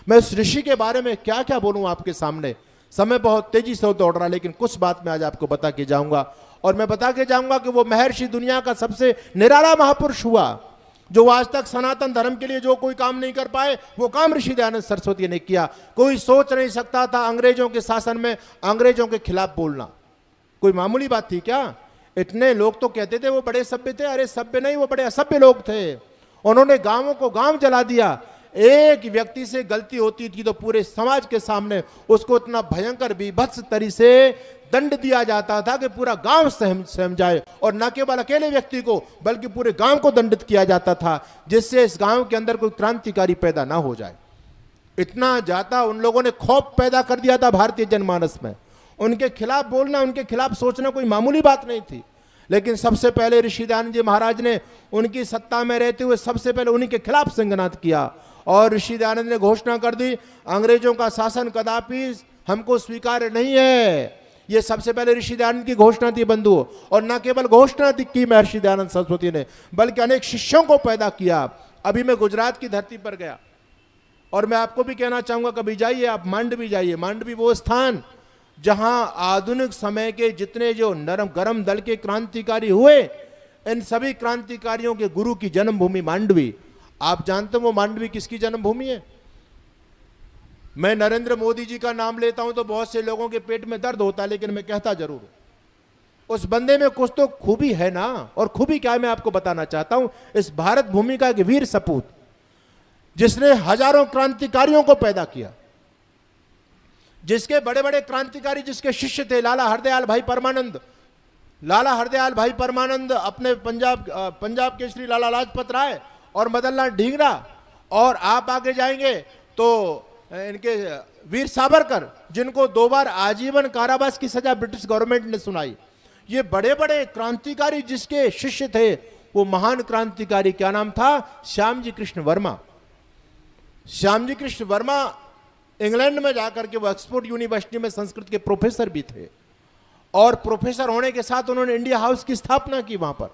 मैं उस ऋषि के बारे में क्या क्या बोलूं आपके सामने, समय बहुत तेजी से दौड़ रहा, लेकिन कुछ बात मैं आज आपको बता के जाऊंगा। और मैं बता के जाऊंगा कि वो महर्षि दुनिया का सबसे निराला महापुरुष हुआ, जो आज तक सनातन धर्म के लिए जो कोई काम नहीं कर पाए, वो काम ऋषि दयानंद सरस्वती ने किया। कोई सोच नहीं सकता था अंग्रेजों के शासन में अंग्रेजों के खिलाफ बोलना कोई मामूली बात थी क्या? इतने लोग तो कहते थे वो बड़े सभ्य थे, अरे सभ्य नहीं, वो बड़े असभ्य लोग थे। उन्होंने गांवों को गांव जला दिया। एक व्यक्ति से गलती होती थी तो पूरे समाज के सामने उसको इतना भयंकर विभत्स तरीके से दंड दिया जाता था कि पूरा गांव सहम जाए, और न केवल अकेले व्यक्ति को बल्कि पूरे गांव को दंडित किया जाता था, जिससे इस गांव के अंदर कोई क्रांतिकारी पैदा ना हो जाए। इतना ज्यादा उन लोगों ने खौफ पैदा कर दिया था भारतीय जनमानस में। उनके खिलाफ बोलना, उनके खिलाफ सोचना कोई मामूली बात नहीं थी। लेकिन सबसे पहले ऋषि दयानंद जी महाराज ने उनकी सत्ता में रहते हुए सबसे पहले उन्हीं के खिलाफ सिंहनाद किया, और ऋषि दयानंद ने घोषणा कर दी, अंग्रेजों का शासन कदापि हमको स्वीकार्य नहीं है। ये सबसे पहले ऋषि दयानंद की घोषणा थी बंधुओं। और न केवल घोषणा की महर्षि दयानंद सरस्वती ने, बल्कि अनेक शिष्यों को पैदा किया। अभी मैं गुजरात की धरती पर गया, और मैं आपको भी कहना चाहूंगा, कभी जाइए आप मांडवी जाइए। मांडवी वो स्थान जहां आधुनिक समय के जितने जो नरम गरम दल के क्रांतिकारी हुए, इन सभी क्रांतिकारियों के गुरु की जन्मभूमि मांडवी। आप जानते हो वो मांडवी किसकी जन्मभूमि है? मैं नरेंद्र मोदी जी का नाम लेता हूं तो बहुत से लोगों के पेट में दर्द होता है, लेकिन मैं कहता जरूर हूं, उस बंदे में कुछ तो खूबी है ना। और खूबी क्या है मैं आपको बताना चाहता हूं। इस भारत भूमि का एक वीर सपूत, जिसने हजारों क्रांतिकारियों को पैदा किया, जिसके बड़े बड़े क्रांतिकारी जिसके शिष्य थे, लाला हरदयाल भाई परमानंद। लाला हरदयाल भाई परमानंद अपने पंजाब के श्री लाला लाजपत राय और मदन लाल ढींगरा, और आप आगे जाएंगे तो इनके वीर सावरकर, जिनको 2 बार आजीवन कारावास की सजा ब्रिटिश गवर्नमेंट ने सुनाई। ये बड़े बड़े क्रांतिकारी जिसके शिष्य थे, वो महान क्रांतिकारी क्या नाम था? श्यामजी कृष्ण वर्मा। श्यामजी कृष्ण वर्मा इंग्लैंड में जाकर के वो ऑक्सफोर्ड यूनिवर्सिटी में संस्कृत के प्रोफेसर भी थे, और प्रोफेसर होने के साथ उन्होंने इंडिया हाउस की स्थापना की वहां पर।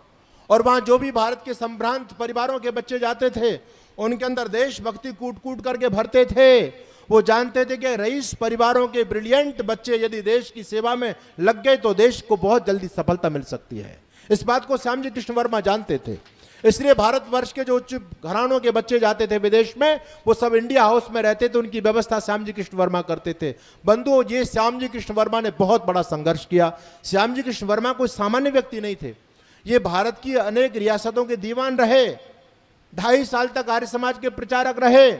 और वहां जो भी भारत के संभ्रांत परिवारों के बच्चे जाते थे, उनके अंदर देशभक्ति कूट कूट करके भरते थे। वो जानते थे कि रईस परिवारों के ब्रिलियंट बच्चे यदि देश की सेवा में लग गए तो देश को बहुत जल्दी सफलता मिल सकती है। इस बात को श्यामजी कृष्ण वर्मा जानते थे। इसलिए भारतवर्ष के जो उच्च घरानों के बच्चे जाते थे विदेश में, वो सब इंडिया हाउस में रहते थे, उनकी व्यवस्था श्यामजी कृष्ण वर्मा करते थे। बंधुओं, ये श्यामजी कृष्ण वर्मा ने बहुत बड़ा संघर्ष किया। श्यामजी कृष्ण वर्मा कोई सामान्य व्यक्ति नहीं थे। ये भारत की अनेक रियासतों के दीवान रहे, 2.5 साल तक आर्य समाज के प्रचारक रहे,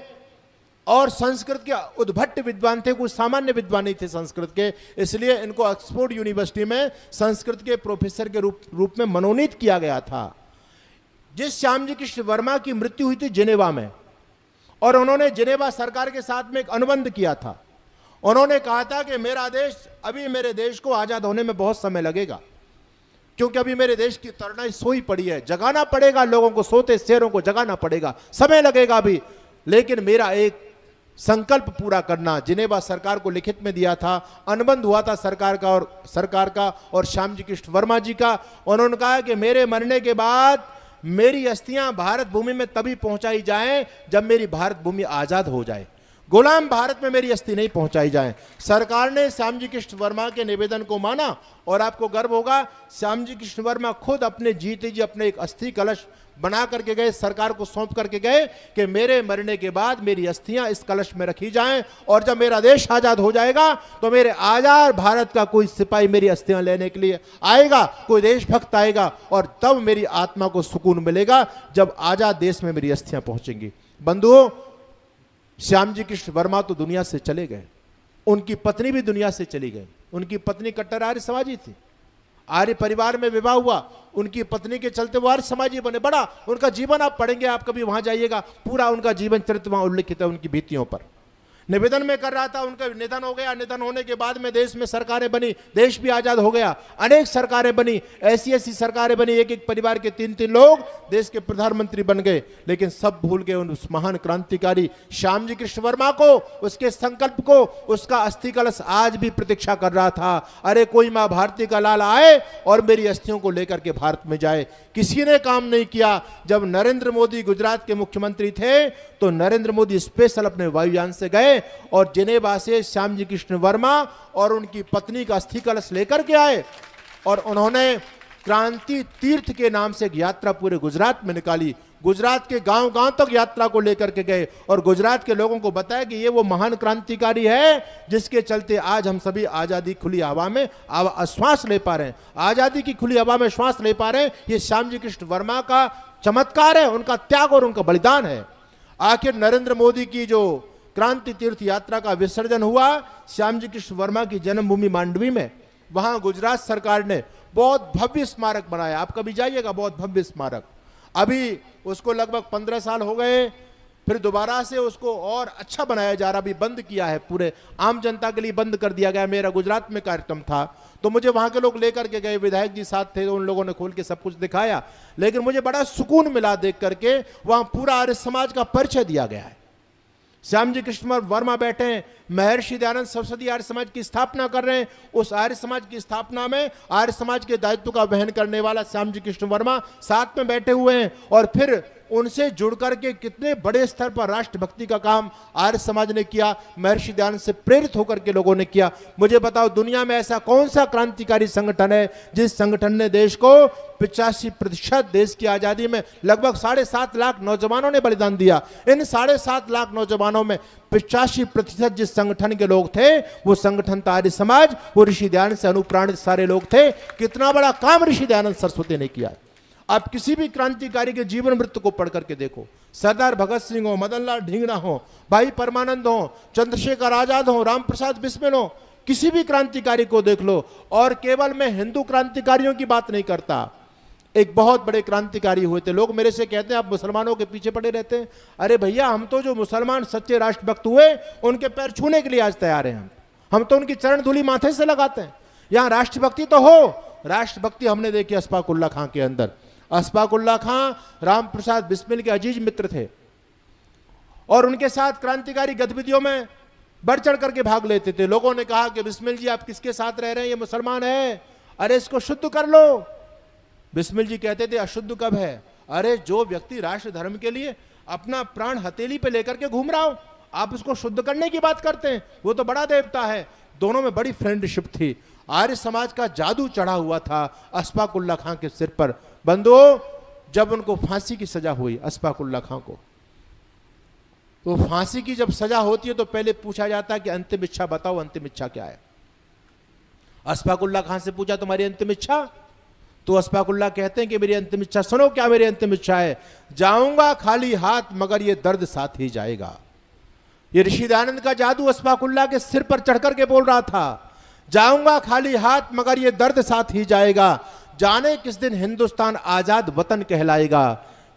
और संस्कृत के उद्भट विद्वान थे, कोई सामान्य विद्वान नहीं थे संस्कृत के। इसलिए इनको ऑक्सफोर्ड यूनिवर्सिटी में संस्कृत के प्रोफेसर के रूप में मनोनीत किया गया था। जिस श्यामजी कृष्ण वर्मा की मृत्यु हुई थी जिनेवा में, और उन्होंने जिनेवा सरकार के साथ में एक अनुबंध किया था। उन्होंने कहा था कि मेरा देश, अभी मेरे देश को आजाद होने में बहुत समय लगेगा, क्योंकि अभी मेरे देश की तरुणाई सोई पड़ी है, जगाना पड़ेगा लोगों को, सोते शेरों को जगाना पड़ेगा, समय लगेगा अभी। लेकिन मेरा एक संकल्प पूरा करना, जिनेवा सरकार को लिखित में दिया था, अनुबंध हुआ था सरकार का और श्यामजी कृष्ण वर्मा जी का। उन्होंने कहा कि मेरे मरने के बाद मेरी अस्थियां भारत भूमि में तभी पहुंचाई जाएं जब मेरी भारत भूमि आजाद हो जाए, गुलाम भारत में मेरी अस्थि नहीं पहुंचाई जाए। सरकार ने श्यामजी कृष्ण वर्मा के निवेदन को माना, और आपको गर्व होगा श्यामजी कृष्ण वर्मा खुद अपने जीते जी अपने एक अस्थि कलश बना करके गए, सरकार को सौंप करके गए कि मेरे मरने के बाद मेरी अस्थियां इस कलश में रखी जाएं, और जब मेरा देश आजाद हो जाएगा तो मेरे आजाद भारत का कोई सिपाही मेरी अस्थियां लेने के लिए आएगा, कोई देशभक्त आएगा, और तब मेरी आत्मा को सुकून मिलेगा जब आजाद देश में मेरी अस्थियां पहुंचेंगी। बंधुओं, श्यामजी कृष्ण वर्मा तो दुनिया से चले गए, उनकी पत्नी भी दुनिया से चली गई। उनकी पत्नी कट्टर आर्य समाजी थी, आर्य परिवार में विवाह हुआ, उनकी पत्नी के चलते वो आर्य समाजी बने। बड़ा उनका जीवन आप पढ़ेंगे, आप कभी वहां जाइएगा, पूरा उनका जीवन चरित्र वहां उल्लिखित है उनकी भित्तियों पर। निवेदन में कर रहा था, उनका निधन हो गया। निधन होने के बाद में देश में सरकारें बनी, देश भी आजाद हो गया, अनेक सरकारें बनी, ऐसी ऐसी सरकारें बनी, एक एक परिवार के 3-3 लोग देश के प्रधानमंत्री बन गए। लेकिन सब भूल गए उस महान क्रांतिकारी श्यामजी कृष्ण वर्मा को, उसके संकल्प को। उसका अस्थि कलश आज भी प्रतीक्षा कर रहा था, अरे कोई मां भारती का लाल आए और मेरी अस्थियों को लेकर के भारत में जाए। किसी ने काम नहीं किया। जब नरेंद्र मोदी गुजरात के मुख्यमंत्री थे तो नरेंद्र मोदी स्पेशल अपने वायुयान से गए और जिनेवा से श्यामजी कृष्ण वर्मा और उनकी पत्नी का अस्थि कलश लेकर के आए और उन्होंने क्रांति तीर्थ के नाम से एक यात्रा पूरे गुजरात में निकाली। गुजरात के गांव-गांव तक यात्रा को लेकर के गए और गुजरात के लोगों को बताया कि ये वो महान क्रांतिकारी है जिसके चलते आज हम सभी आजादी खुली हवा में श्वास ले पा रहे हैं, आजादी की खुली हवा में श्वास ले पा रहे हैं। ये श्यामजी कृष्ण वर्मा का चमत्कार है, उनका त्याग और उनका बलिदान है। आखिर नरेंद्र मोदी की जो क्रांति तीर्थ यात्रा का विसर्जन हुआ श्यामजी कृष्ण वर्मा की जन्मभूमि मांडवी में, वहां गुजरात सरकार ने बहुत भव्य स्मारक बनाया। आप कभी जाइएगा, बहुत भव्य स्मारक। अभी उसको लगभग 15 साल हो गए, फिर दोबारा से उसको और अच्छा बनाया जा रहा, अभी बंद किया है, पूरे आम जनता के लिए बंद कर दिया गया। मेरा गुजरात में कार्यक्रम था तो मुझे वहां के लोग लेकर के गए, विधायक जी साथ थे, तो उन लोगों ने खोल के सब कुछ दिखाया। लेकिन मुझे बड़ा सुकून मिला देख करके, वहां पूरा आर्य समाज का परिचय दिया गया है। श्यामजी कृष्ण वर्मा बैठे हैं, महर्षि दयानंद सरस्वती आर्य समाज की स्थापना कर रहे हैं। उस आर्य समाज की स्थापना में आर्य समाज के दायित्व का वहन करने वाला श्यामजी कृष्ण वर्मा साथ में बैठे हुए हैं और फिर उनसे जुड़ करके कितने बड़े स्तर पर राष्ट्रभक्ति का काम आर्य समाज ने किया, महर्षि दयानंद से प्रेरित होकर के लोगों ने किया। मुझे बताओ, दुनिया में ऐसा कौन सा क्रांतिकारी संगठन है जिस संगठन ने देश को 85% देश की आजादी में लगभग 7.5 लाख नौजवानों ने बलिदान दिया। इन 7.5 लाख नौजवानों में 85% जिस संगठन के लोग थे वो संगठन था आर्य समाज, वो ऋषि दयानंद से अनुप्राणित सारे लोग थे। कितना बड़ा काम ऋषि दयानंद सरस्वती ने किया। आप किसी भी क्रांतिकारी के जीवन मृत्यु को पढ़ करके देखो, सरदार भगत सिंह हो, मदन लाल ढींगरा हो, भाई परमानंद हो, चंद्रशेखर आजाद हो, राम प्रसाद बिस्मिल हो, किसी भी क्रांतिकारी को देख लो। और केवल मैं हिंदू क्रांतिकारियों की बात नहीं करता, एक बहुत बड़े क्रांतिकारी हुए थे। लोग मेरे से कहते हैं आप मुसलमानों के पीछे पड़े रहते हैं। अरे भैया, हम तो जो मुसलमान सच्चे राष्ट्रभक्त हुए उनके पैर छूने के लिए आज तैयार हैं। हम तो उनकी चरण धूलि माथे से लगाते हैं। यहां राष्ट्रभक्ति तो हो, राष्ट्रभक्ति हमने देखी अशफाक उल्लाह खां के अंदर। अशफाक उल्लाह खां राम प्रसाद बिस्मिल के अजीज मित्र थे और उनके साथ क्रांतिकारी गतिविधियों में बढ़ चढ़ करके भाग लेते थे। लोगों ने कहा कि बिस्मिल जी आप किसके साथ रह रहे हैं, ये मुसलमान है, अरे इसको शुद्ध कर लो। बिस्मिल जी कहते थे अशुद्ध कब है, अरे जो व्यक्ति राष्ट्र धर्म के लिए अपना प्राण हथेली पे लेकर के घूम रहा हो, आप उसको शुद्ध करने की बात करते हैं, वो तो बड़ा देवता है। दोनों में बड़ी फ्रेंडशिप थी। आर्य समाज का जादू चढ़ा हुआ था अशफाक उल्लाह खां के सिर पर। बंधुओं, जब उनको फांसी की सजा हुई अशफाक उल्लाह खां को, तो फांसी की जब सजा होती है तो पहले पूछा जाता है कि अंतिम इच्छा बताओ, अंतिम इच्छा क्या है। अशफाक उल्लाह खां से पूछा तुम्हारी अंतिम इच्छा, तो अशफाक उल्लाह कहते हैं कि मेरी अंतिम इच्छा सुनो, क्या मेरी अंतिम इच्छा है, जाऊंगा खाली हाथ मगर ये दर्द साथ ही जाएगा। ये ऋषि दयानंद का जादू अशफाक उल्लाह के सिर पर चढ़ करके बोल रहा था, जाऊंगा खाली हाथ मगर ये दर्द साथ ही जाएगा, जाने किस दिन हिंदुस्तान आजाद वतन कहलाएगा।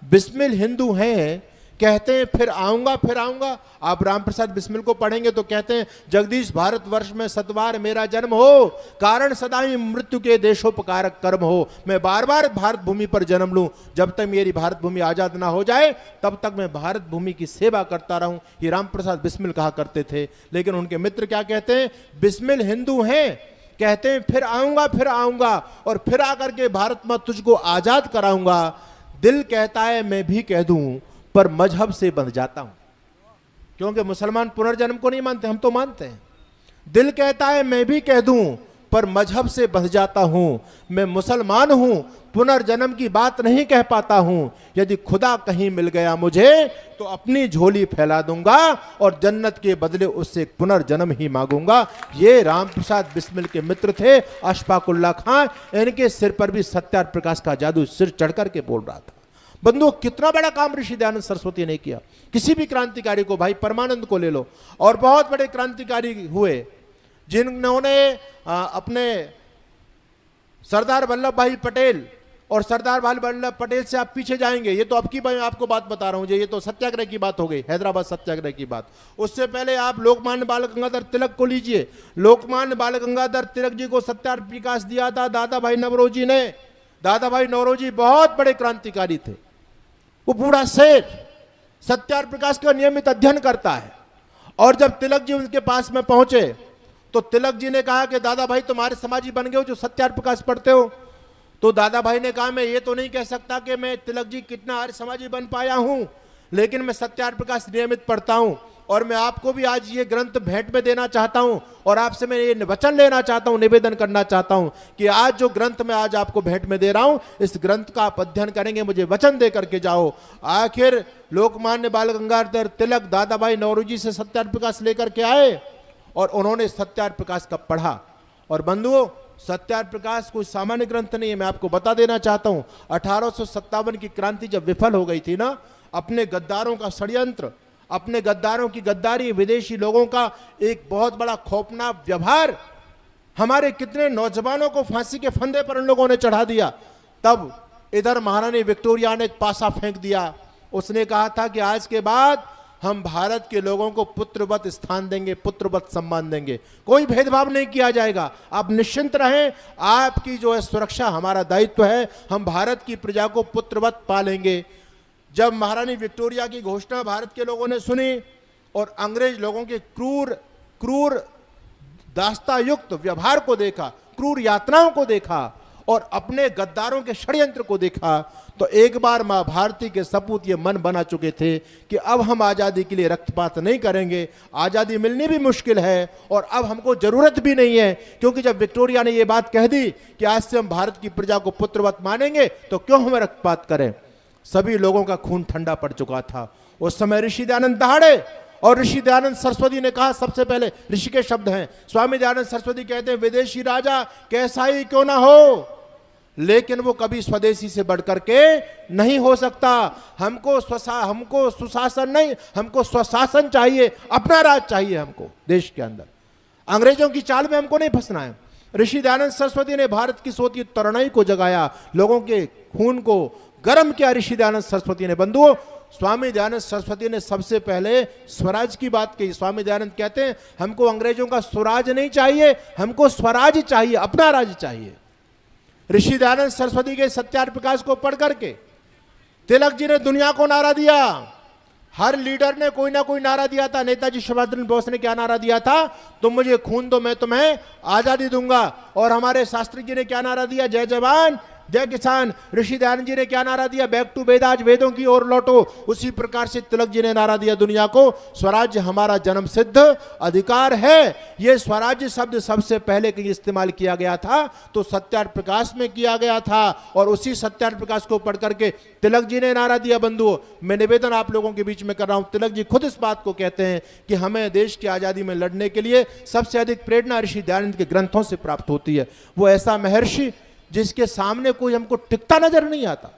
बिस्मिल हिंदू हैं, कहते हैं फिर आऊंगा फिर आऊंगा। आप राम प्रसाद बिस्मिल को पढ़ेंगे तो कहते हैं जगदीश भारतवर्ष में सतवार मेरा जन्म हो, कारण सदा ही मृत्यु के देशोपकारक कर्म हो। मैं बार बार भारत भूमि पर जन्म लूं, जब तक मेरी भारत भूमि आजाद ना हो जाए तब तक मैं भारत भूमि की सेवा करता रहूं, ये राम प्रसाद बिस्मिल कहा करते थे। लेकिन उनके मित्र क्या कहते हैं, बिस्मिल हिंदू हैं, कहते हैं फिर आऊंगा और फिर आकर के भारत में तुझको आजाद कराऊंगा। दिल कहता है मैं भी कह दूं पर मजहब से बंध जाता हूं, क्योंकि मुसलमान पुनर्जन्म को नहीं मानते, हम तो मानते हैं। दिल कहता है मैं भी कह दूं पर मजहब से बंध जाता हूं, मैं मुसलमान हूं पुनर्जन्म की बात नहीं कह पाता हूं। यदि खुदा कहीं मिल गया मुझे तो अपनी झोली फैला दूंगा और जन्नत के बदले उससे पुनर्जन्म ही मांगूंगा। ये राम प्रसाद बिस्मिल के मित्र थे अशफाक उल्लाह खां। इनके सिर पर भी सत्यार प्रकाश का जादू सिर चढ़ करके बोल रहा था। बंधुओं, कितना बड़ा काम ऋषि दयानंद सरस्वती ने किया। किसी भी क्रांतिकारी को, भाई परमानंद को ले लो, और बहुत बड़े क्रांतिकारी हुए जिन्होंने अपने सरदार वल्लभ भाई पटेल और सरदार वल्लभ पटेल से आप पीछे जाएंगे, ये तो अब की मैं आपको बात बता रहा हूं, ये तो सत्याग्रह की बात हो गई, हैदराबाद सत्याग्रह की बात। उससे पहले आप लोकमान्य बाल गंगाधर तिलक को लीजिए। लोकमान्य बाल गंगाधर तिलक जी को सत्याग्रह प्रकाश दिया था दादा भाई नौरोजी ने। दादा भाई नौरोजी बहुत बड़े क्रांतिकारी थे, वो बूढ़ा शेर सत्याग्रह प्रकाश का नियमित अध्ययन करता है। और जब तिलक जी उनके पास में पहुंचे तो तिलक जी ने कहा कि दादा भाई तुम्हारे समाजी बन गए हो जो सत्याग्रह प्रकाश पढ़ते हो। तो दादा भाई ने कहा मैं ये तो नहीं कह सकता कि मैं तिलक जी कितना आर्य समाजी बन पाया हूं, लेकिन मैं सत्याग्रह प्रकाश नियमित पढ़ता हूं और मैं आपको भी आज ये ग्रंथ भेंट में देना चाहता हूं और आपसे मैं ये वचन लेना चाहता हूं, निवेदन करना चाहता हूं कि आज जो ग्रंथ मैं आज आपको भेंट में दे रहा हूं, इस ग्रंथ का आप अध्ययन करेंगे, मुझे वचन दे करके जाओ। आखिर लोकमान्य बाल गंगाधर तिलक दादा भाई नौरोजी से सत्याग्रह प्रकाश लेकर के आए और उन्होंने सत्याग्रह प्रकाश का पढ़ा। और बंधुओं, सत्याग्रह प्रकाश कोई सामान्य ग्रंथ नहीं है, मैं आपको बता देना चाहता हूं। 1857 की क्रांति जब विफल हो गई थी ना, अपने गद्दारों का षड्यंत्र, अपने गद्दारों की गद्दारी, विदेशी लोगों का एक बहुत बड़ा खौफनाक व्यवहार, हमारे कितने नौजवानों को फांसी के फंदे पर उन लोगों ने चढ़ा दिया। तब इधर महारानी विक्टोरिया ने एक पासा फेंक दिया। उसने कहा था कि आज के बाद हम भारत के लोगों को पुत्रवत स्थान देंगे, पुत्रवत सम्मान देंगे, कोई भेदभाव नहीं किया जाएगा, आप निश्चिंत रहें, आपकी जो है सुरक्षा हमारा दायित्व है, हम भारत की प्रजा को पुत्रवत पालेंगे। जब महारानी विक्टोरिया की घोषणा भारत के लोगों ने सुनी और अंग्रेज लोगों के क्रूर दास्तायुक्त व्यवहार को देखा, क्रूर यातनाओं को देखा और अपने गद्दारों के षड्यंत्र को देखा, तो एक बार मां भारती के सपूत ये मन बना चुके थे कि अब हम आजादी के लिए रक्तपात नहीं करेंगे, आजादी मिलनी भी मुश्किल है और अब हमको जरूरत भी नहीं है, क्योंकि जब विक्टोरिया ने ये बात कह दी कि आज से हम भारत की प्रजा को पुत्रवत मानेंगे तो क्यों हम रक्तपात करें। सभी लोगों का खून ठंडा पड़ चुका था। उस समय ऋषि दयानंद दहाड़े और ऋषि दयानंद सरस्वती ने कहा, सबसे पहले ऋषि के शब्द हैं, स्वामी दयानंद सरस्वती कहते हैं, विदेशी राजा कैसा ही क्यों ना हो, लेकिन वो कभी स्वदेशी से बढ़कर के नहीं हो सकता। हमको सुशासन नहीं, हमको स्वशासन चाहिए, अपना राज चाहिए हमको देश के अंदर, अंग्रेजों की चाल में हमको नहीं फंसना है। ऋषि दयानंद सरस्वती ने भारत की सोच की तरुणाई को जगाया, लोगों के खून को गर्म किया ऋषि दयानंद सरस्वती ने। बंधुओं, स्वामी दयानंद सरस्वती ने सबसे पहले स्वराज की बात कही। स्वामी दयानंद कहते हैं, हमको अंग्रेजों का स्वराज नहीं चाहिए, हमको स्वराज चाहिए, अपना राज्य चाहिए। ऋषि दयानंद सरस्वती के सत्याग्रह प्रकाश को पढ़ करके तिलक जी ने दुनिया को नारा दिया। हर लीडर ने कोई ना कोई नारा दिया था। नेताजी सुभाष चंद्र बोस ने क्या नारा दिया था, तुम मुझे खून दो मैं तुम्हें आजादी दूंगा। और हमारे शास्त्री जी ने क्या नारा दिया, जय जवान जय किसान। ऋषि दयानंद जी ने क्या नारा दिया, बैक टू वेदाज, वेदों की ओर लौटो। उसी प्रकार से तिलक जी ने नारा दिया दुनिया को, स्वराज्य हमारा जन्म सिद्ध अधिकार है। ये स्वराज्य शब्द सबसे पहले कहीं इस्तेमाल किया गया था तो सत्याग्रह प्रकाश में किया गया था और उसी सत्याग्रह प्रकाश को पढ़ करके तिलक जी ने नारा दिया। बंधुओं, मैं निवेदन आप लोगों के बीच में कर रहा हूं, तिलक जी खुद इस बात को कहते हैं कि हमें देश की आजादी में लड़ने के लिए सबसे अधिक प्रेरणा ऋषि दयानंद के ग्रंथों से प्राप्त होती है। वो ऐसा महर्षि जिसके सामने कोई हमको टिकता नजर नहीं आता।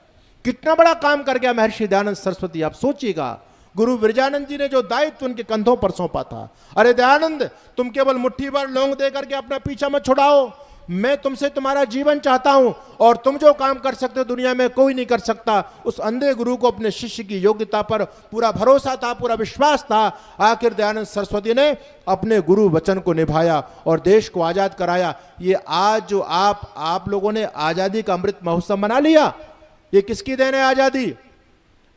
कितना बड़ा काम कर गया महर्षि दयानंद सरस्वती, आप सोचिएगा। गुरु विरजानंद जी ने जो दायित्व उनके कंधों पर सौंपा था, अरे दयानंद तुम केवल मुट्ठी भर लौंग दे करके अपना पीछा मत छुड़ाओ, मैं तुमसे तुम्हारा जीवन चाहता हूं और तुम जो काम कर सकते हो दुनिया में कोई नहीं कर सकता। उस अंधे गुरु को अपने शिष्य की योग्यता पर पूरा भरोसा था, पूरा विश्वास था। आखिर दयानंद सरस्वती ने अपने गुरु वचन को निभाया और देश को आजाद कराया। ये आज जो आप लोगों ने आजादी का अमृत महोत्सव मना लिया, ये किसकी देन है आजादी?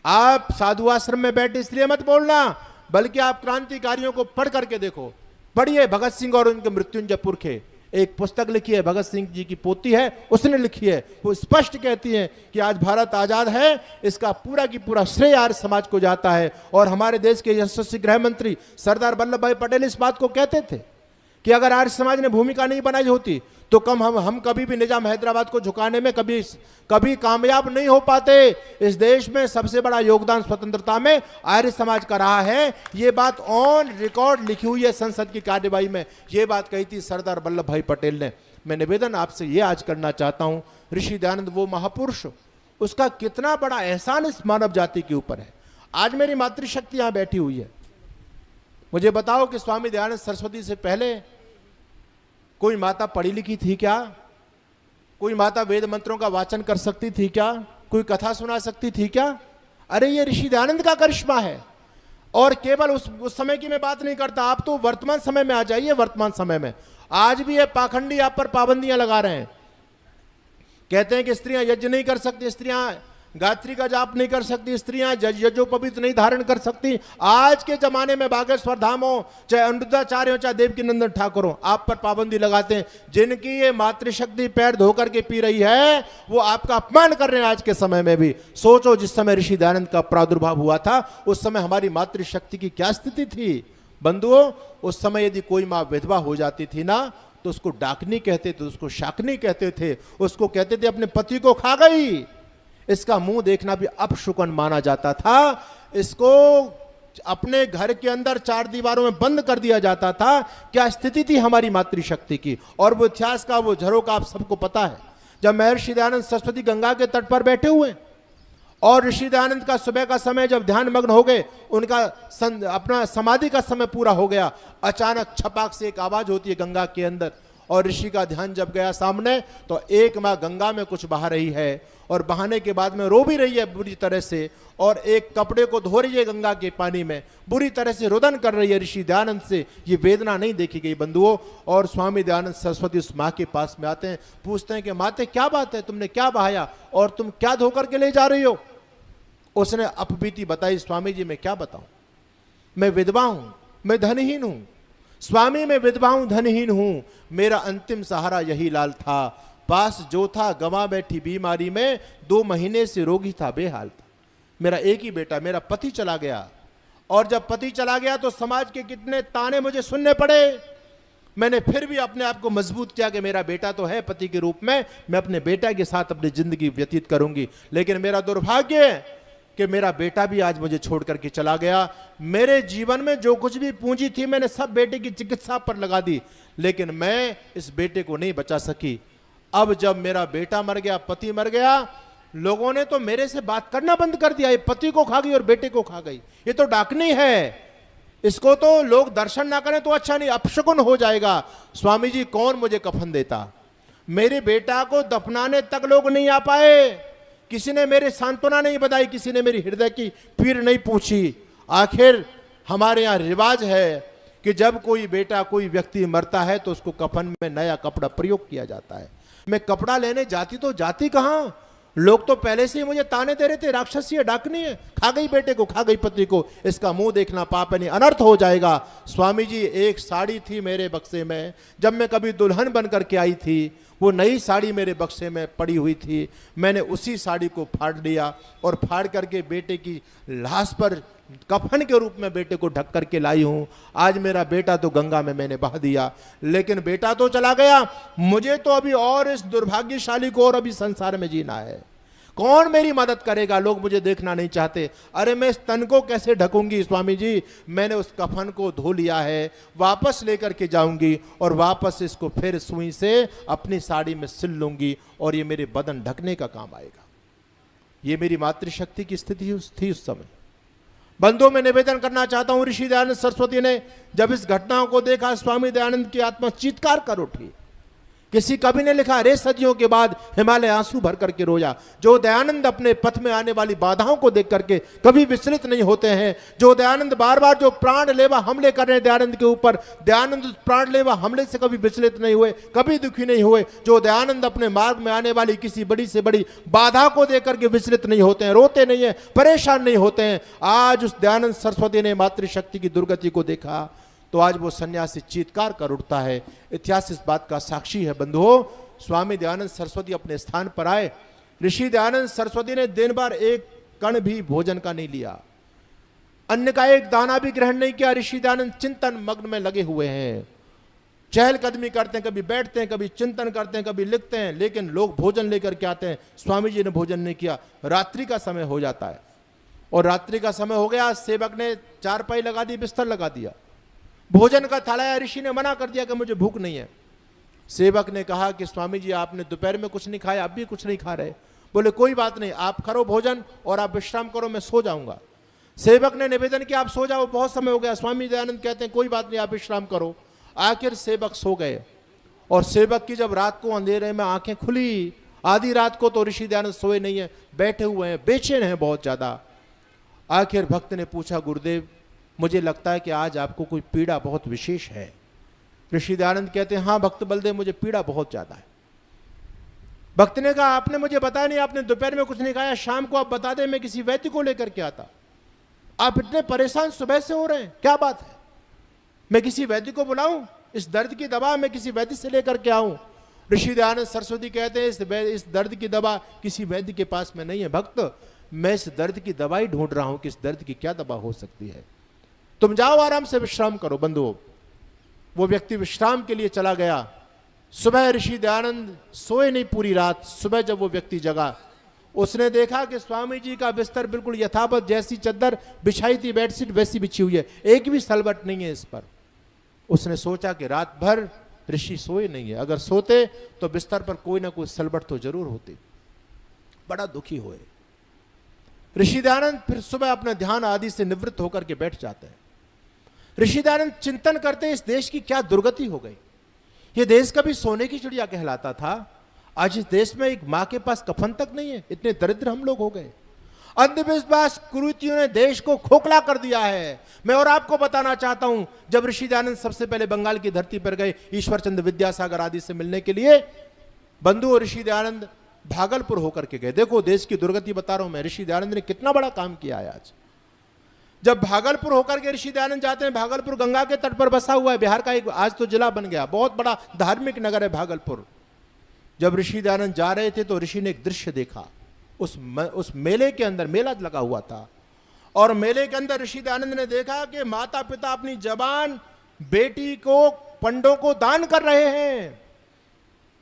आप साधु आश्रम में बैठे इसलिए मत बोलना, बल्कि आप क्रांतिकारियों को पढ़ करके देखो। पढ़िए भगत सिंह और उनके मृत्युंजय पुरखे, एक पुस्तक लिखी है, भगत सिंह जी की पोती है, उसने लिखी है। वो स्पष्ट कहती है कि आज भारत आजाद है, इसका पूरा की पूरा श्रेय आर्य समाज को जाता है। और हमारे देश के यशस्वी गृह मंत्री सरदार वल्लभ भाई पटेल इस बात को कहते थे कि अगर आर्य समाज ने भूमिका नहीं बनाई होती तो हम कभी भी निजाम हैदराबाद को झुकाने में कभी कामयाब नहीं हो पाते। इस देश में सबसे बड़ा योगदान स्वतंत्रता में आर्य समाज का रहा है। ये बात ऑन रिकॉर्ड लिखी हुई है संसद की कार्यवाही में, ये बात कही थी सरदार वल्लभ भाई पटेल ने। मैं निवेदन आपसे ये आज करना चाहता हूं, ऋषि दयानंद वो महापुरुष, उसका कितना बड़ा एहसान इस मानव जाति के ऊपर है। आज मेरी मातृशक्ति यहां बैठी हुई है, मुझे बताओ कि स्वामी दयानंद सरस्वती से पहले कोई माता पढ़ी लिखी थी क्या? कोई माता वेद मंत्रों का वाचन कर सकती थी क्या? कोई कथा सुना सकती थी क्या? अरे ये ऋषि दयानंद का करिश्मा है। और केवल उस समय की मैं बात नहीं करता, आप तो वर्तमान समय में आ जाइए। वर्तमान समय में आज भी ये पाखंडी आप पर पाबंदियां लगा रहे हैं। कहते हैं कि स्त्रियां यज्ञ नहीं कर सकती, स्त्रियां गायत्री का जाप नहीं कर सकती, स्त्रियां यज्ञोपवीत नहीं धारण कर सकती। आज के जमाने में बागेश्वर धाम हो, चाहे अनुरुद्धाचार्य हो, चाहे देवकी नंदन ठाकुर हो, आप पर पाबंदी लगाते हैं। जिनकी ये मातृशक्ति पैर धो करके पी रही है, वो आपका अपमान कर रहे हैं आज के समय में भी। सोचो, जिस समय ऋषि दयानंद का प्रादुर्भाव हुआ था, उस समय हमारी मातृशक्ति की क्या स्थिति थी बंधुओं। उस समय यदि कोई माँ विधवा हो जाती थी ना, तो उसको डाकनी कहते थे, उसको शाकनी कहते थे, उसको कहते थे अपने पति को खा गई। इसका मुंह देखना भी अपशुकन माना जाता था। इसको अपने घर के अंदर 4 दीवारों में बंद कर दिया जाता था। क्या स्थिति थी हमारी मातृशक्ति की। और वो इतिहास का वो झरोका आप सबको पता है। जब महर्षि दयानंद सरस्वती गंगा के तट पर बैठे हुए और ऋषि दयानंद का सुबह का समय जब ध्यान मग्न हो गए, उनका अपना समाधि का समय पूरा हो गया, अचानक छपाक से एक आवाज होती है गंगा के अंदर। और ऋषि का ध्यान जब गया सामने, तो एक माँ गंगा में कुछ बहा रही है और बहाने के बाद में रो भी रही है बुरी तरह से, और एक कपड़े को धो रही है गंगा के पानी में, बुरी तरह से रुदन कर रही है ऋषि दयानंद से। ये वेदना नहीं देखी गई बंधुओं। और स्वामी दयानंद सरस्वती उस माँ के पास में आते हैं, पूछते हैं कि माते क्या बात है, तुमने क्या बहाया और तुम क्या धो करके ले जा रही हो। उसने अपबीती बताई, स्वामी जी मैं क्या बताऊं, मैं विधवा हूं, मैं धनहीन हूं स्वामी, मैं विधवा हूं, धनहीन हूं, मेरा अंतिम सहारा यही लाल था, पास जो था गंवा बैठी बीमारी में, 2 महीने से रोगी था, बेहाल था। मेरा एक ही बेटा, मेरा पति चला गया, और जब पति चला गया तो समाज के कितने ताने मुझे सुनने पड़े। मैंने फिर भी अपने आप को मजबूत किया कि मेरा बेटा तो है पति के रूप में, मैं अपने बेटा के साथ अपनी जिंदगी व्यतीत करूंगी। लेकिन मेरा दुर्भाग्य है कि मेरा बेटा भी आज मुझे छोड़ करके चला गया। मेरे जीवन में जो कुछ भी पूंजी थी, मैंने सब बेटे की चिकित्सा पर लगा दी, लेकिन मैं इस बेटे को नहीं बचा सकी। अब जब मेरा बेटा मर गया, पति मर गया, लोगों ने तो मेरे से बात करना बंद कर दिया। ये पति को खा गई और बेटे को खा गई, ये तो डाकनी है, इसको तो लोग दर्शन ना करें तो अच्छा नहीं, अपशकुन हो जाएगा। स्वामी जी कौन मुझे कफन देता, मेरे बेटा को दफनाने तक लोग नहीं आ पाए, किसी ने मेरे सांत्वना नहीं बताई, किसी ने मेरी हृदय की पीड़ नहीं पूछी। आखिर हमारे यहाँ रिवाज है कि जब कोई बेटा, कोई व्यक्ति मरता है तो उसको कफन में नया कपड़ा प्रयोग किया जाता है। मैं कपड़ा लेने जाती तो जाती कहां, लोग तो पहले से ही मुझे ताने दे रहे थे, राक्षसी है, डाकनी है, खा गई बेटे को, खा गई पति को, इसका मुंह देखना पाप है, नहीं अनर्थ हो जाएगा। स्वामी जी एक साड़ी थी मेरे बक्से में, जब मैं कभी दुल्हन बन करके आई थी, वो नई साड़ी मेरे बक्से में पड़ी हुई थी, मैंने उसी साड़ी को फाड़ लिया और फाड़ करके बेटे की लाश पर कफन के रूप में बेटे को ढक करके लाई हूं। आज मेरा बेटा तो गंगा में मैंने बहा दिया, लेकिन बेटा तो चला गया, मुझे तो अभी और इस दुर्भाग्यशाली को और अभी संसार में जीना है। कौन मेरी मदद करेगा, लोग मुझे देखना नहीं चाहते। अरे मैं इस तन को कैसे ढकूंगी स्वामी जी, मैंने उस कफन को धो लिया है, वापस लेकर के जाऊंगी और वापस इसको फिर सुई से अपनी साड़ी में सिल लूंगी और ये मेरे बदन ढकने का काम आएगा। ये मेरी मातृशक्ति की स्थिति थी उस समय। बंधुओं में निवेदन करना चाहता हूं, ऋषि दयानंद सरस्वती ने जब इस घटनाओं को देखा, स्वामी दयानंद की आत्मा चीत्कार कर उठी। किसी कवि ने लिखा, रे सदियों के बाद हिमालय आंसू भर करके रोया। जो दयानंद अपने पथ में आने वाली बाधाओं को देख करके कभी विचलित नहीं होते हैं, जो दयानंद बार बार जो प्राणलेवा हमले कर रहे हैं दयानंद के ऊपर, दयानंद प्राणलेवा हमले से कभी विचलित नहीं हुए, कभी दुखी नहीं हुए। जो दयानंद अपने मार्ग में आने वाली किसी बड़ी से बड़ी बाधा को देख करके विचलित नहीं होते हैं, रोते नहीं है, परेशान नहीं होते हैं। आज उस दयानंद सरस्वती ने मातृशक्ति की दुर्गति को देखा तो आज वो सन्यासी चीत्कार कर उठता है। इतिहास इस बात का साक्षी है बंधुओं। स्वामी दयानंद सरस्वती अपने स्थान पर आए, ऋषि दयानंद सरस्वती ने दिन भर एक कण भी भोजन का नहीं लिया, अन्न का एक दाना भी ग्रहण नहीं किया। ऋषि दयानंद चिंतन मग्न में लगे हुए हैं, चहलकदमी करते हैं, कभी बैठते हैं, कभी चिंतन करते हैं, कभी लिखते हैं, लेकिन लोग भोजन लेकर के आते हैं। स्वामी जी ने भोजन नहीं किया। रात्रि का समय हो जाता है और रात्रि का समय हो गया, सेवक ने चारपाई लगा दी, बिस्तर लगा दिया, भोजन का थाला, ऋषि ने मना कर दिया कि मुझे भूख नहीं है। सेवक ने कहा कि स्वामी जी आपने दोपहर में कुछ नहीं खाया, अब भी कुछ नहीं खा रहे। बोले कोई बात नहीं, आप करो भोजन और आप विश्राम करो, मैं सो जाऊंगा। सेवक ने निवेदन किया आप सो जाओ, बहुत समय हो गया। स्वामी दयानंद कहते हैं कोई बात नहीं, आप विश्राम करो। आखिर सेवक सो गए और सेवक की जब रात को अंधेरे में आंखें खुली, आधी रात को, तो ऋषि दयानंद सोए नहीं है, बैठे हुए हैं, बेचैन हैं बहुत ज्यादा। आखिर भक्त ने पूछा, गुरुदेव मुझे लगता है कि आज आपको कोई पीड़ा बहुत विशेष है। ऋषि दयानंद कहते हैं, हाँ भक्त बलदेव, मुझे पीड़ा बहुत ज्यादा है। भक्त ने कहा, आपने मुझे बताया नहीं, आपने दोपहर में कुछ नहीं खाया, शाम को आप बता दें, मैं किसी वैद्य को लेकर के आता। आप इतने परेशान सुबह से हो रहे हैं, क्या बात है? मैं किसी वैद्य को बुलाऊं? इस दर्द की दवा मैं किसी वैद्य से लेकर के आऊं? ऋषि दयानंद सरस्वती कहते हैं, इस दर्द की दवा किसी वैद्य के पास में नहीं है भक्त, मैं इस दर्द की दवाई ढूंढ रहा हूं कि इस दर्द की क्या दवा हो सकती है। तुम जाओ आराम से विश्राम करो। बंधुओं, वो व्यक्ति विश्राम के लिए चला गया। सुबह ऋषि दयानंद सोए नहीं पूरी रात। सुबह जब वो व्यक्ति जगा, उसने देखा कि स्वामी जी का बिस्तर बिल्कुल यथावत, जैसी चादर बिछाई थी बेडशीट वैसी बिछी हुई है, एक भी सलवट नहीं है इस पर। उसने सोचा कि रात भर ऋषि सोए नहीं है, अगर सोते तो बिस्तर पर कोई ना कोई सलवट तो जरूर होती। बड़ा दुखी हुए ऋषि दयानंद। फिर सुबह अपने ध्यान आदि से निवृत्त होकर के बैठ जाते हैं। ऋषि दयानंद चिंतन करते हैं, इस देश की क्या दुर्गति हो गई। ये देश कभी सोने की चिड़िया कहलाता था, आज इस देश में एक मां के पास कफन तक नहीं है, इतने दरिद्र हम लोग हो गए। अंधविश्वास कुरीतियों ने देश को खोखला कर दिया है। मैं और आपको बताना चाहता हूं, जब ऋषि दयानंद सबसे पहले बंगाल की धरती पर गए ईश्वर चंद्र विद्यासागर आदि से मिलने के लिए, बंधु ऋषि दयानंद भागलपुर होकर के गए। देखो देश की दुर्गति बता रहा हूं मैं, ऋषि दयानंद ने कितना बड़ा काम किया है आज। जब भागलपुर होकर के ऋषि दयानंद जाते हैं, भागलपुर गंगा के तट पर बसा हुआ है, बिहार का एक आज तो जिला बन गया, बहुत बड़ा धार्मिक नगर है भागलपुर। जब ऋषि दयानंद जा रहे थे तो ऋषि ने एक दृश्य देखा। उस मेले के अंदर, मेला लगा हुआ था, और मेले के अंदर ऋषि दयानंद ने देखा कि माता पिता अपनी जवान बेटी को पंडों को दान कर रहे हैं।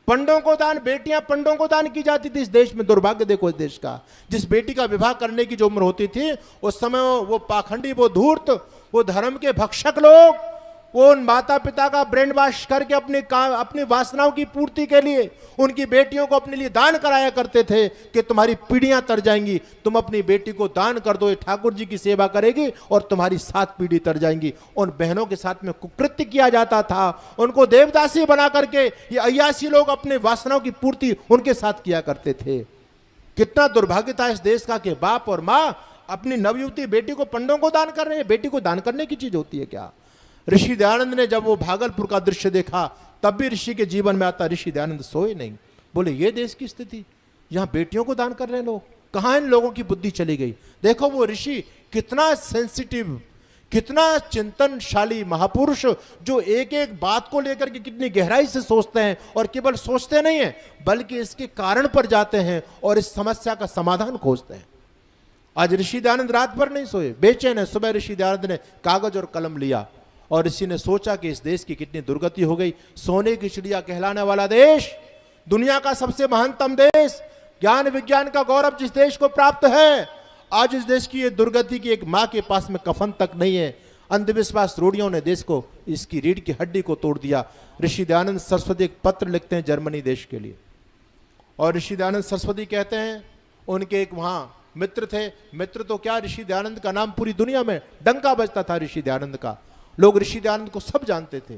पंडों को दान, बेटियां पंडों को दान की जाती थी इस देश में। दुर्भाग्य देखो इस देश का। जिस बेटी का विवाह करने की जो उम्र होती थी, उस समय वो पाखंडी, वो धूर्त, वो धर्म के भक्षक लोग, वो उन माता पिता का ब्रेन वॉश करके अपनी वासनाओं की पूर्ति के लिए उनकी बेटियों को अपने लिए दान कराया करते थे कि तुम्हारी पीढ़ियां तर जाएंगी, तुम अपनी बेटी को दान कर दो, ये ठाकुर जी की सेवा करेगी और तुम्हारी 7 पीढ़ी तर जाएंगी। उन बहनों के साथ में कुकृत्य किया जाता था, उनको देवदासी बना करके ये अय्यासी लोग अपने वासनाओं की पूर्ति उनके साथ किया करते थे। कितना दुर्भाग्य था इस देश का कि बाप और मां अपनी नवयुवती बेटी को पंडों को दान कर रहे हैं। बेटी को दान करने की चीज होती है क्या? ऋषि दयानंद ने जब वो भागलपुर का दृश्य देखा, तब भी ऋषि के जीवन में आता, ऋषि दयानंद सोए नहीं। बोले ये देश की स्थिति, यहां बेटियों को दान कर रहे हैं लोग, कहां इन लोगों की बुद्धि चली गई। देखो वो ऋषि कितना सेंसिटिव, कितना चिंतनशाली महापुरुष, जो एक एक बात को लेकर के कितनी गहराई से सोचते हैं, और केवल सोचते नहीं है बल्कि इसके कारण पर जाते हैं और इस समस्या का समाधान खोजते हैं। आज ऋषि दयानंद रात भर नहीं सोए, बेचैन है। सुबह ऋषि दयानंद ने कागज और कलम लिया और ऋषि ने सोचा कि इस देश की कितनी दुर्गति हो गई। सोने की चिड़िया कहलाने वाला देश, दुनिया का सबसे महानतम देश, ज्ञान विज्ञान का गौरव जिस देश को प्राप्त है, आज इस देश की ये दुर्गति की एक मां के पास में कफन तक नहीं है। अंधविश्वास रूढ़ियों ने देश को, इसकी रीढ़ की हड्डी को तोड़ दिया। ऋषि दयानंद सरस्वती एक पत्र लिखते हैं जर्मनी देश के लिए, और ऋषि दयानंद सरस्वती कहते हैं, उनके एक वहां मित्र थे, मित्र तो क्या, ऋषि दयानंद का नाम पूरी दुनिया में डंका बजता था। ऋषि दयानंद का लोग ऋषि दयानंद को सब जानते थे।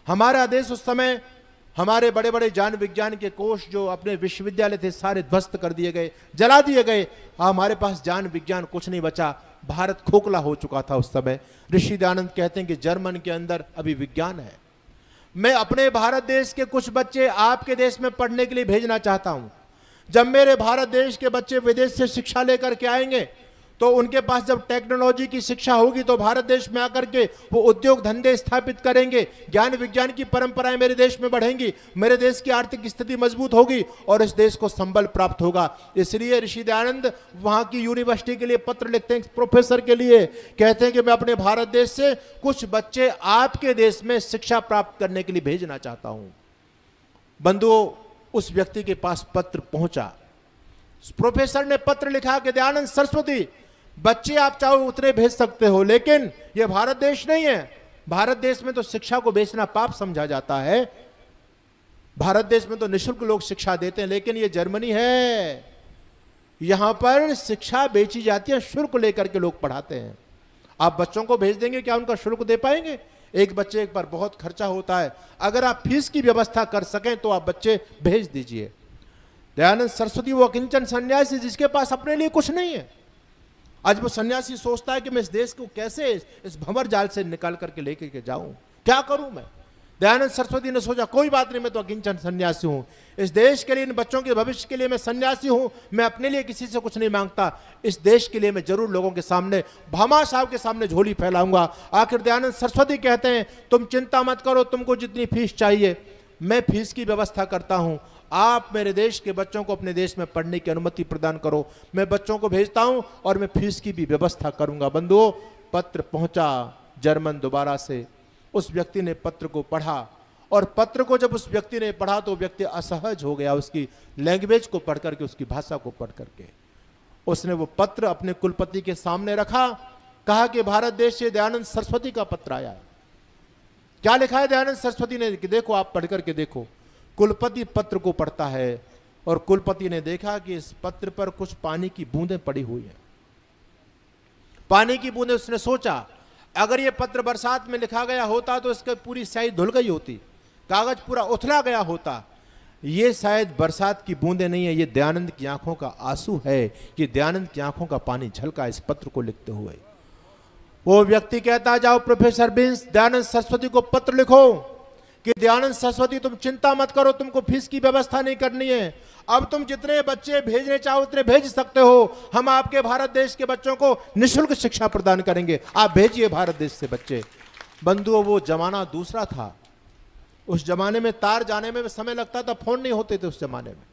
हमारा देश उस समय, हमारे बड़े बड़े ज्ञान विज्ञान के कोष जो अपने विश्वविद्यालय थे सारे ध्वस्त कर दिए गए, जला दिए गए। हमारे पास ज्ञान विज्ञान कुछ नहीं बचा, भारत खोखला हो चुका था उस समय। ऋषि दयानंद कहते हैं कि जर्मन के अंदर अभी विज्ञान है। मैं अपने भारत देश के कुछ बच्चे आपके देश में पढ़ने के लिए भेजना चाहता हूं। जब मेरे भारत देश के बच्चे विदेश से शिक्षा लेकर के आएंगे, तो उनके पास जब टेक्नोलॉजी की शिक्षा होगी तो भारत देश में आकर के वो उद्योग धंधे स्थापित करेंगे, ज्ञान विज्ञान की परंपराएं मेरे देश में बढ़ेंगी, मेरे देश की आर्थिक स्थिति मजबूत होगी और इस देश को संबल प्राप्त होगा। इसलिए ऋषि दयानंद वहां की यूनिवर्सिटी के लिए पत्र लिखते हैं, प्रोफेसर के लिए, कहते हैं कि मैं अपने भारत देश से कुछ बच्चे आपके देश में शिक्षा प्राप्त करने के लिए भेजना चाहता हूं। बंधुओं, उस व्यक्ति के पास पत्र पहुंचा। प्रोफेसर ने पत्र लिखा कि दयानंद सरस्वती, बच्चे आप चाहो उतने भेज सकते हो, लेकिन यह भारत देश नहीं है। भारत देश में तो शिक्षा को बेचना पाप समझा जाता है। भारत देश में तो निःशुल्क लोग शिक्षा देते हैं, लेकिन यह जर्मनी है, यहां पर शिक्षा बेची जाती है, शुल्क लेकर के लोग पढ़ाते हैं। आप बच्चों को भेज देंगे, क्या उनका शुल्क दे पाएंगे? एक बच्चे पर बहुत खर्चा होता है। अगर आप फीस की व्यवस्था कर सकें तो आप बच्चे भेज दीजिए। दयानंद सरस्वती वो अकिंचन सन्यासी जिसके पास अपने लिए कुछ नहीं है। आज वो सन्यासी सोचता है कि मैं इस देश को कैसे इस भंवर जाल से निकाल करके लेके के जाऊं, क्या करूं मैं। दयानंद सरस्वती ने सोचा कोई बात नहीं, मैं तो अकिंचन सन्यासी हूं, इस देश के लिए, इन बच्चों के भविष्य के लिए मैं सन्यासी हूं, मैं अपने लिए किसी से कुछ नहीं मांगता, इस देश के लिए मैं जरूर लोगों के सामने, भामाशाह के सामने झोली फैलाऊंगा। आखिर दयानंद सरस्वती कहते हैं तुम चिंता मत करो, तुमको जितनी फीस चाहिए मैं फीस की व्यवस्था करता हूं, आप मेरे देश के बच्चों को अपने देश में पढ़ने की अनुमति प्रदान करो, मैं बच्चों को भेजता हूं और मैं फीस की भी व्यवस्था करूंगा। बंधुओं, पत्र पहुंचा जर्मन दोबारा से। उस व्यक्ति ने पत्र को पढ़ा और पत्र को जब उस व्यक्ति ने पढ़ा तो व्यक्ति असहज हो गया, उसकी लैंग्वेज को पढ़ करके, उसकी भाषा को पढ़ करके। उसने वो पत्र अपने कुलपति के सामने रखा, कहा कि भारत देश से दयानंद सरस्वती का पत्र आया है। क्या लिखा है दयानंद सरस्वती ने कि देखो, आप पढ़ करके देखो। कुलपति पत्र को पढ़ता है और कुलपति ने देखा कि इस पत्र पर कुछ पानी की बूंदें पड़ी हुई हैं। पानी की बूंदें। उसने सोचा अगर ये पत्र बरसात में लिखा गया होता तो इसकी पूरी स्याही धुल गई होती, कागज पूरा उथला गया होता। ये शायद बरसात की बूंदें नहीं है, ये दयानंद की आंखों का आंसू है, ये दयानंद की आंखों का पानी झलका इस पत्र को लिखते हुए। वो व्यक्ति कहता जाओ प्रोफेसर बिन्स, दयानंद सरस्वती को पत्र लिखो कि दयानंद सरस्वती तुम चिंता मत करो, तुमको फीस की व्यवस्था नहीं करनी है, अब तुम जितने बच्चे भेजने चाहो उतने भेज सकते हो, हम आपके भारत देश के बच्चों को निःशुल्क शिक्षा प्रदान करेंगे, आप भेजिए भारत देश से बच्चे। बंधुओं, वो जमाना दूसरा था। उस जमाने में तार जाने में समय लगता था, फोन नहीं होते थे उस जमाने में,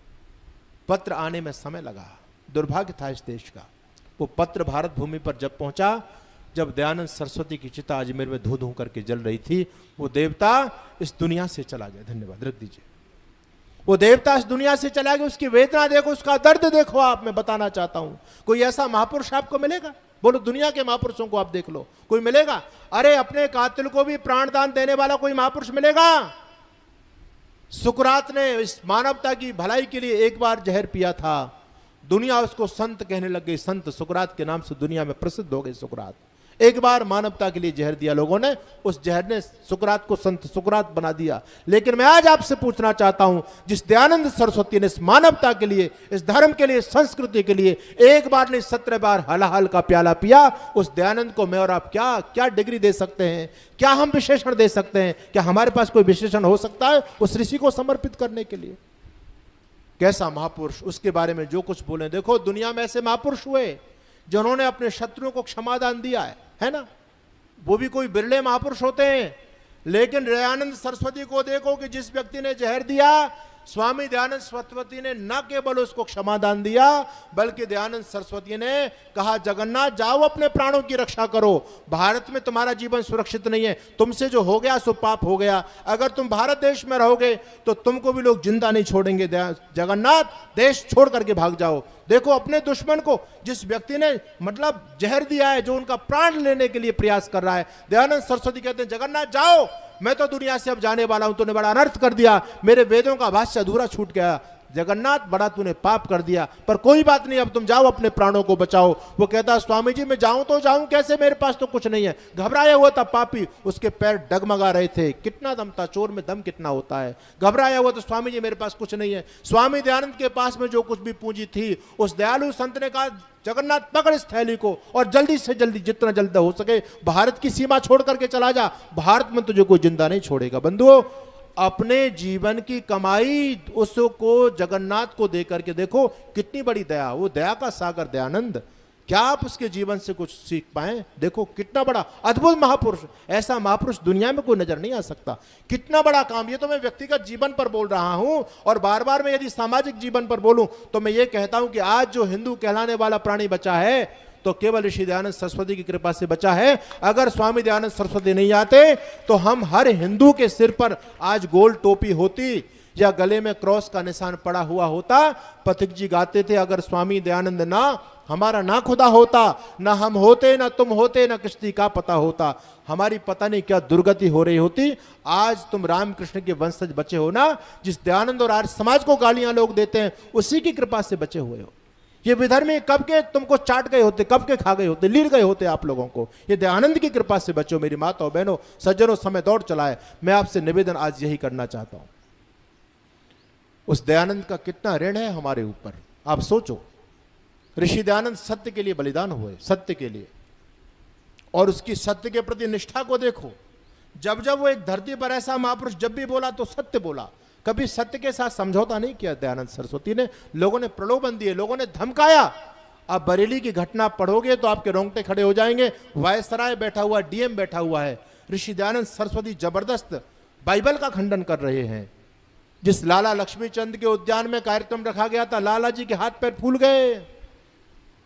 पत्र आने में समय लगा। दुर्भाग्य था इस देश का। वो पत्र भारत भूमि पर जब पहुंचा, जब दयानंद सरस्वती की चिता अजमेर में धू धू करके जल रही थी, वो देवता इस दुनिया से चला गया। धन्यवाद, रख दीजिए। वो देवता इस दुनिया से चला गया। उसकी वेदना देखो, उसका दर्द देखो। आप, मैं बताना चाहता हूं, कोई ऐसा महापुरुष आपको मिलेगा? बोलो, दुनिया के महापुरुषों को आप देख लो, कोई मिलेगा? अरे अपने कातिल को भी प्राणदान देने वाला कोई महापुरुष मिलेगा? सुकरात ने इस मानवता की भलाई के लिए एक बार जहर पिया था, दुनिया उसको संत कहने लग गई। संत सुकरात के नाम से दुनिया में प्रसिद्ध हो गए सुकरात। एक बार मानवता के लिए जहर दिया लोगों ने, उस जहर ने सुकरात को संत सुकरात बना दिया। लेकिन मैं आज आपसे पूछना चाहता हूं, जिस दयानंद सरस्वती ने इस मानवता के लिए, इस धर्म के लिए, संस्कृति के लिए एक बार नहीं 17 बार हलाहल का प्याला पिया, उस दयानंद को मैं और आप क्या क्या डिग्री दे सकते हैं? क्या हम विशेषण दे सकते हैं? क्या हमारे पास कोई विशेषण हो सकता है उस ऋषि को समर्पित करने के लिए? कैसा महापुरुष, उसके बारे में जो कुछ बोले। देखो, दुनिया में ऐसे महापुरुष हुए जिन्होंने अपने शत्रुओं को क्षमादान दिया है ना? वो भी कोई बिरले महापुरुष होते हैं। लेकिन दयानंद सरस्वती को देखो कि जिस व्यक्ति ने जहर दिया, स्वामी दयानंद सरस्वती ने न केवल उसको क्षमादान दिया, बल्कि दयानंद सरस्वती ने कहा जगन्नाथ जाओ अपने प्राणों की रक्षा करो, भारत में तुम्हारा जीवन सुरक्षित नहीं है, तुमसे जो हो गया सो पाप हो गया, अगर तुम भारत देश में रहोगे तो तुमको भी लोग जिंदा नहीं छोड़ेंगे, जगन्नाथ देश छोड़ करके भाग जाओ। देखो, अपने दुश्मन को, जिस व्यक्ति ने मतलब जहर दिया है, जो उनका प्राण लेने के लिए प्रयास कर रहा है, दयानंद सरस्वती कहते हैं जगन्नाथ जाओ, मैं तो दुनिया से अब जाने वाला हूं, तूने बड़ा अनर्थ कर दिया, मेरे वेदों का भाष्य अधूरा छूट गया, जगन्नाथ बड़ा तूने पाप कर दिया, पर कोई बात नहीं, अब तुम जाओ अपने प्राणों को बचाओ। वो कहता स्वामी जी मैं जाऊं तो जाऊं कैसे, मेरे पास तो कुछ नहीं है। घबराया हुआ था पापी, उसके पैर डगमगा रहे थे, कितना दम था, चोर में दम कितना होता है। घबराया हुआ तो स्वामी जी मेरे पास कुछ नहीं है। स्वामी दयानंद के पास में जो कुछ भी पूंजी थी, उस दयालु संत ने कहा जगन्नाथ पकड़ इस थैली को और जल्दी से जल्दी, जितना जल्दी हो सके भारत की सीमा छोड़ करके चला जा, भारत में तुझे कोई जिंदा नहीं छोड़ेगा। बंधुओं, अपने जीवन की कमाई उसको जगन्नाथ को दे करके देखो कितनी बड़ी दया, वो दया का सागर दयानंद। क्या आप उसके जीवन से कुछ सीख पाए? देखो कितना बड़ा अद्भुत महापुरुष, ऐसा महापुरुष दुनिया में कोई नजर नहीं आ सकता। कितना बड़ा काम। ये तो मैं व्यक्तिगत जीवन पर बोल रहा हूं, और बार बार मैं यदि सामाजिक जीवन पर बोलूं तो मैं ये कहता हूं कि आज जो हिंदू कहलाने वाला प्राणी बचा है तो केवल ऋषि दयानंद सरस्वती की कृपा से बचा है। अगर स्वामी दयानंद सरस्वती नहीं आते तो हम हर हिंदू के सिर पर आज गोल टोपी होती या गले में क्रॉस का निशान पड़ा हुआ होता। पथिक जी गाते थे, अगर स्वामी दयानंद ना हमारा ना खुदा होता, ना हम होते, ना तुम होते, ना किश्ती का पता होता, हमारी पता नहीं क्या दुर्गति हो रही होती। आज तुम रामकृष्ण के वंशज बचे हो ना, जिस दयानंद और आर्य समाज को गालियां लोग देते हैं, उसी की कृपा से बचे हुए हो। ये विधर्मी कब के तुमको चाट गए होते, कब के खा गए होते, लील गए होते आप लोगों को। ये दयानंद की कृपा से बच्चों, मेरी माता और बहनों, सज्जनों, समय दौड़ चला है। मैं आपसे निवेदन आज यही करना चाहता हूं। उस दयानंद का कितना ऋण है हमारे ऊपर, आप सोचो। ऋषि दयानंद सत्य के लिए बलिदान हुए, सत्य के लिए, और उसकी सत्य के प्रति निष्ठा को देखो। जब जब वो एक धरती पर ऐसा महापुरुष जब भी बोला तो सत्य बोला, कभी सत्य के साथ समझौता नहीं किया दयानंद सरस्वती ने। लोगों ने प्रलोभन दिए, लोगों ने धमकाया। अब बरेली की घटना पढ़ोगे तो आपके रोंगटे खड़े हो जाएंगे। वायसराय बैठा हुआ, डीएम बैठा हुआ है, ऋषि दयानंद सरस्वती जबरदस्त बाइबल का खंडन कर रहे हैं। जिस लाला लक्ष्मीचंद के उद्यान में कार्यक्रम रखा गया था, लाला जी के हाथ पैर फूल गए,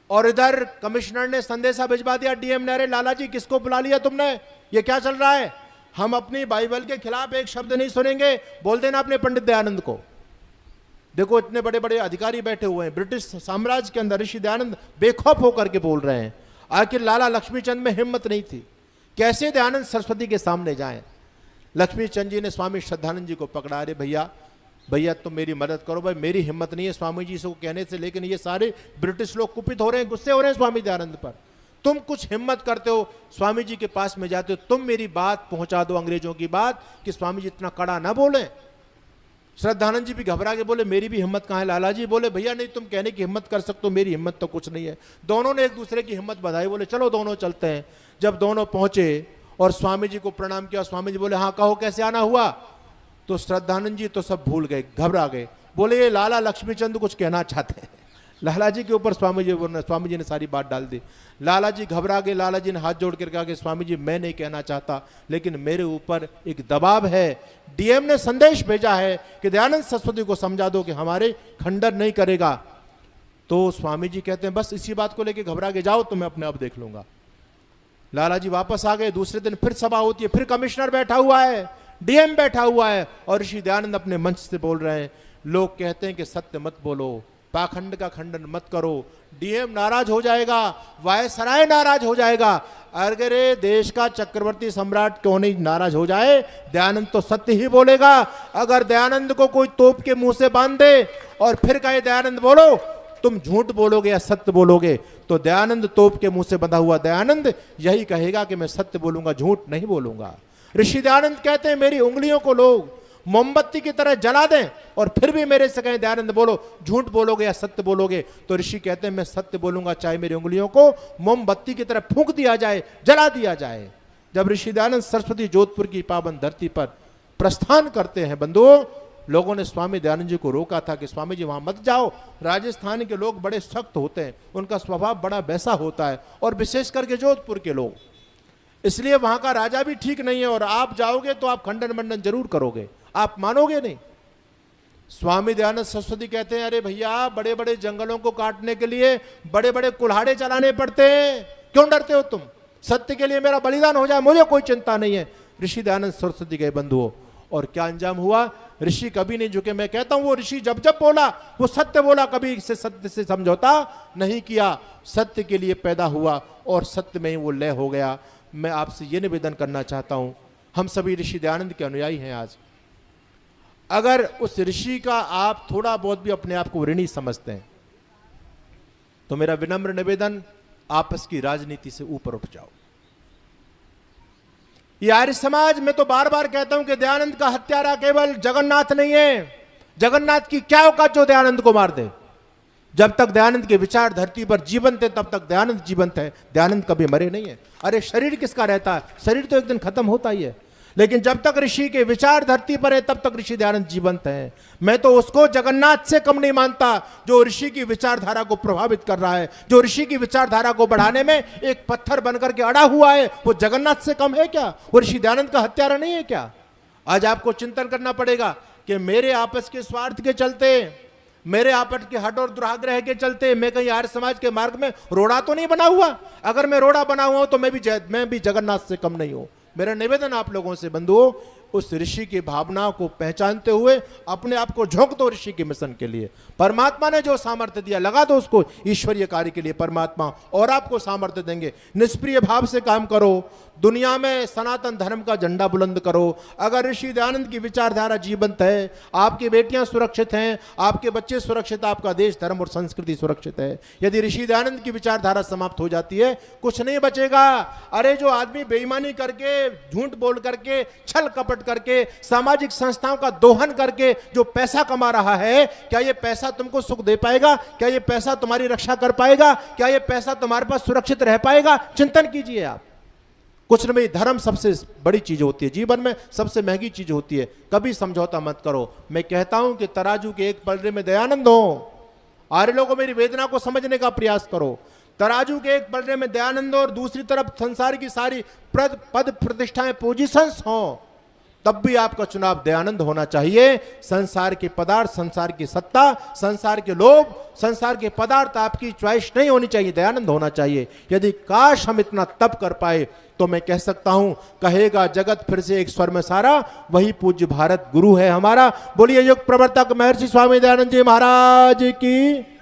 और इधर कमिश्नर ने संदेशा भिजवा दिया डीएम ने, अरे लाला जी किसको बुला लिया तुमने, ये क्या चल रहा है, हम अपनी बाइबल के खिलाफ एक शब्द नहीं सुनेंगे, बोल देना अपने पंडित दयानंद को। देखो इतने बड़े बड़े अधिकारी बैठे हुए हैं ब्रिटिश साम्राज्य के अंदर, ऋषि दयानंद बेखौफ होकर के बोल रहे हैं। आखिर लाला लक्ष्मीचंद में हिम्मत नहीं थी, कैसे दयानंद सरस्वती के सामने जाएं। लक्ष्मीचंद जी ने स्वामी श्रद्धानंद जी को पकड़ा, अरे भैया भैया तुम मेरी मदद करो भाई, मेरी हिम्मत नहीं है स्वामी जी से कहने से, लेकिन ये सारे ब्रिटिश लोग कुपित हो रहे हैं, गुस्से हो रहे हैं स्वामी दयानंद पर। तुम कुछ हिम्मत करते हो, स्वामी जी के पास में जाते हो, तुम मेरी बात पहुंचा दो, अंग्रेजों की बात, कि स्वामी जी इतना कड़ा ना बोले। श्रद्धानंद जी भी घबरा के बोले मेरी भी हिम्मत कहाँ है। लाला जी बोले भैया नहीं, तुम कहने की हिम्मत कर सकते हो, मेरी हिम्मत तो कुछ नहीं है। दोनों ने एक दूसरे की हिम्मत बधाई, बोले चलो दोनों चलते हैं। जब दोनों पहुंचे और स्वामी जी को प्रणाम किया, स्वामी जी बोले हाँ कहो कैसे आना हुआ। तो श्रद्धानंद जी तो सब भूल गए, घबरा गए, बोले ये लाला लक्ष्मीचंद कुछ कहना चाहते हैं। लाला जी के ऊपर स्वामी जी ने सारी बात डाल दी। लाला जी घबरा गए, लाला जी ने हाथ जोड़ कर कहा कि स्वामी जी मैं नहीं कहना चाहता, लेकिन मेरे ऊपर एक दबाव है, डीएम ने संदेश भेजा है कि दयानंद सरस्वती को समझा दो कि हमारे खंडन नहीं करेगा। तो स्वामी जी कहते हैं बस इसी बात को लेकर घबरा के जाओ, तो मैं अपने आप देख लूंगा। लाला जी वापस आ गए। दूसरे दिन फिर सभा होती है, फिर कमिश्नर बैठा हुआ है, डीएम बैठा हुआ है, और ऋषि दयानंद अपने मंच से बोल रहे हैं। लोग कहते हैं कि सत्य मत बोलो, पाखंड का खंडन मत करो, डीएम नाराज हो जाएगा, वायसराय नाराज हो जाएगा। अगर देश का चक्रवर्ती सम्राट क्यों नहीं नाराज हो जाए, दयानंद तो सत्य ही बोलेगा। अगर दयानंद को कोई तोप के मुंह से बांध दे और फिर कहे दयानंद बोलो, तुम झूठ बोलोगे या सत्य बोलोगे, तो दयानंद तोप के मुंह से बंधा हुआ दयानंद यही कहेगा कि मैं सत्य बोलूंगा, झूठ नहीं बोलूंगा। ऋषि दयानंद कहते हैं मेरी उंगलियों को लोग मोमबत्ती की तरह जला दें और फिर भी मेरे से कहें दयानंद बोलो, झूठ बोलोगे या सत्य बोलोगे, तो ऋषि कहते हैं मैं सत्य बोलूंगा, चाहे मेरी उंगलियों को मोमबत्ती की तरह फूंक दिया जाए, जला दिया जाए। जब ऋषि दयानंद सरस्वती जोधपुर की पावन धरती पर प्रस्थान करते हैं बंधुओं, लोगों ने स्वामी दयानंद जी को रोका था कि स्वामी जी वहां मत जाओ, राजस्थान के लोग बड़े सख्त होते हैं, उनका स्वभाव बड़ा वैसा होता है, और विशेष करके जोधपुर के लोग, इसलिए वहां का राजा भी ठीक नहीं है, और आप जाओगे तो आप खंडन मंडन जरूर करोगे, आप मानोगे नहीं। स्वामी दयानंद सरस्वती कहते हैं अरे भैया बड़े बड़े जंगलों को काटने के लिए बड़े बड़े कुल्हाड़े चलाने पड़ते हैं, क्यों डरते हो तुम, सत्य के लिए मेरा बलिदान हो जाए मुझे कोई चिंता नहीं है। ऋषि दयानंद सरस्वती गए बंधुओं, और क्या अंजाम हुआ, ऋषि कभी नहीं झुके। मैं कहता हूं वो ऋषि जब जब बोला वो सत्य बोला, कभी इससे सत्य से समझौता नहीं किया, सत्य के लिए पैदा हुआ और सत्य में ही वो लय हो गया। मैं आपसे ये निवेदन करना चाहता हूं, हम सभी ऋषि दयानंद के अनुयायी हैं आज, अगर उस ऋषि का आप थोड़ा बहुत भी अपने आप को ऋणी समझते हैं, तो मेरा विनम्र निवेदन, आपस की राजनीति से ऊपर उठ जाओ। ये आर्य समाज में तो बार बार कहता हूं कि दयानंद का हत्यारा केवल जगन्नाथ नहीं है। जगन्नाथ की क्या औकात जो दयानंद को मार दे। जब तक दयानंद के विचार धरती पर जीवंत है तब तक दयानंद जीवंत है, दयानंद कभी मरे नहीं है। अरे शरीर किसका रहता है, शरीर तो एक दिन खत्म होता ही है, लेकिन जब तक ऋषि के विचार धरती पर है तब तक ऋषि दयानंद जीवंत है। मैं तो उसको जगन्नाथ से कम नहीं मानता जो ऋषि की विचारधारा को प्रभावित कर रहा है, जो ऋषि की विचारधारा को बढ़ाने में एक पत्थर बनकर के अड़ा हुआ है, वो जगन्नाथ से कम है क्या, वो ऋषि दयानंद का हत्यारा नहीं है क्या। आज आपको चिंतन करना पड़ेगा कि मेरे आपस के स्वार्थ के चलते, मेरे आपस के हट और दुराग्रह के चलते मैं कहीं आर्य समाज के मार्ग में रोड़ा तो नहीं बना हुआ। अगर मैं रोड़ा बना हुआ हूं तो मैं भी जगन्नाथ से कम नहीं हूं, मेरा निवेदन आप लोगों से बंधुओं, उस ऋषि की भावना को पहचानते हुए अपने आप को झोंक दो ऋषि के मिशन के लिए। परमात्मा ने जो सामर्थ्य दिया लगा दो उसको ईश्वरीय कार्य के लिए, परमात्मा और आपको सामर्थ्य देंगे। निष्प्रिय भाव से काम करो, दुनिया में सनातन धर्म का झंडा बुलंद करो। अगर ऋषि दयानंद की विचारधारा जीवंत है, आपकी बेटियां सुरक्षित हैं, आपके बच्चे सुरक्षित, आपका देश धर्म और संस्कृति सुरक्षित है। यदि ऋषि दयानंद की विचारधारा समाप्त हो जाती है, कुछ नहीं बचेगा। अरे जो आदमी बेईमानी करके, झूठ बोल करके, छल कपट करके, सामाजिक संस्थाओं का दोहन करके जो पैसा कमा रहा है, क्या ये पैसा तुमको सुख दे पाएगा? क्या ये पैसा तुम्हारी रक्षा कर पाएगा? क्या ये पैसा तुम्हारे पास सुरक्षित रह पाएगा? चिंतन कीजिए आप। कुछ नहीं, धर्म सबसे बड़ी चीज होती है, जीवन में सबसे महंगी चीज होती है। कभी समझौता मत करो। मैं कहता हूं कि तराजू के एक पलड़े में दयानंद हो। आर्य लोगों, मेरी वेदना को समझने का प्रयास करो। तराजू के एक पलड़े में दयानंद हो और दूसरी तरफ संसार की सारी पद प्रतिष्ठाएं, पोजीशंस हो, तब भी आपका चुनाव दयानंद होना चाहिए। संसार के पदार्थ, संसार की सत्ता, संसार के लोभ, संसार के पदार्थ आपकी चॉइस नहीं होनी चाहिए, दयानंद होना चाहिए। यदि काश हम इतना तप कर पाए तो मैं कह सकता हूं, कहेगा जगत फिर से एक स्वर में सारा, वही पूज्य भारत गुरु है हमारा। बोलिए युग प्रवर्तक महर्षि स्वामी दयानंद जी महाराज की।